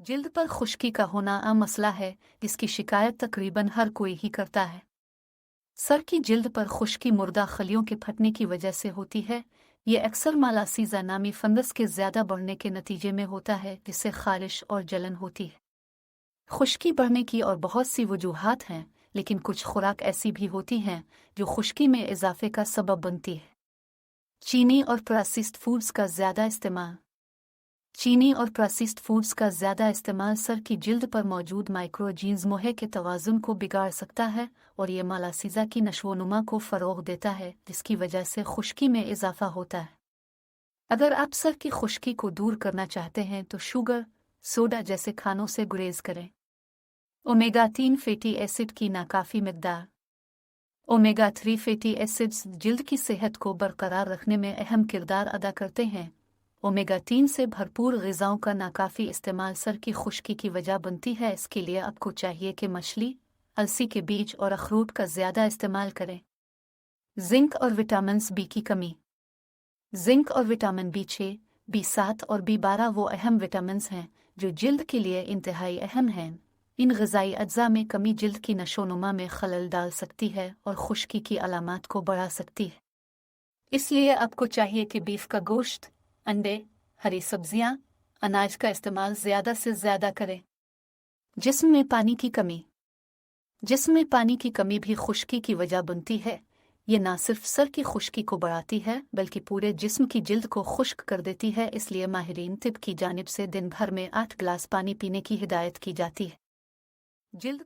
जिल्द पर खुश्की का होना आम मसला है जिसकी शिकायत तकरीबन हर कोई ही करता है। सर की जिल्द पर खुश्की मुर्दा खलियों के फटने की वजह से होती है। ये अक्सर मालासीजा नामी फंगस के ज़्यादा बढ़ने के नतीजे में होता है जिससे खारिश और जलन होती है। खुश्की बढ़ने की और बहुत सी वजूहात हैं, लेकिन कुछ खुराक ऐसी भी होती हैं जो खुश्की में इजाफे का सबब बनती है। चीनी और प्रोसेस्ड फूड्स का ज़्यादा इस्तेमाल। चीनी और प्रोसेस्ड फूड्स का ज़्यादा इस्तेमाल सर की जिल्द पर मौजूद माइक्रोजीन्स मोहे के तवाज़ुन को बिगाड़ सकता है और ये मालासीजा की नशोनुमा को फ़रोग़ देता है, जिसकी वजह से खुश्की में इजाफा होता है। अगर आप सर की खुश्की को दूर करना चाहते हैं तो शुगर, सोडा जैसे खानों से गुरेज करें। ओमेगा 3 फैटी एसिड की नाकाफ़ी मिक़दार। ओमेगा 3 फैटी एसिड्स जिल्द की सेहत को बरकरार रखने में अहम किरदार अदा करते हैं। ओमेगा 3 से भरपूर ग़िज़ाओं का नाकाफ़ी इस्तेमाल सर की खुश्की की वजह बनती है। इसके लिए आपको चाहिए कि मछली, अलसी के बीज और अखरोट का ज़्यादा इस्तेमाल करें। जिंक और विटामिन बी की कमी। जिंक और विटामिन B6, B7 और B12 वो अहम विटामिन हैं जो जिल्द के लिए इंतहाई अहम हैं। इन ग़िज़ाई अज्जा में कमी जिल्द की नशोनुमा में खलल डाल सकती है और खुश्की की अलामात को बढ़ा सकती है। इसलिए आपको चाहिए कि बीफ का गोश्त, अंडे, हरी सब्जियां, अनाज का इस्तेमाल ज़्यादा से ज़्यादा करें। जिस्म में पानी की कमी। जिस्म में पानी की कमी भी खुश्की की वजह बनती है। ये ना सिर्फ सर की खुश्की को बढ़ाती है बल्कि पूरे जिस्म की जिल्द को खुश्क कर देती है। इसलिए माहिरीन तिब की जानिब से दिन भर में 8 गिलास पानी पीने की हिदायत की जाती है। जिल्द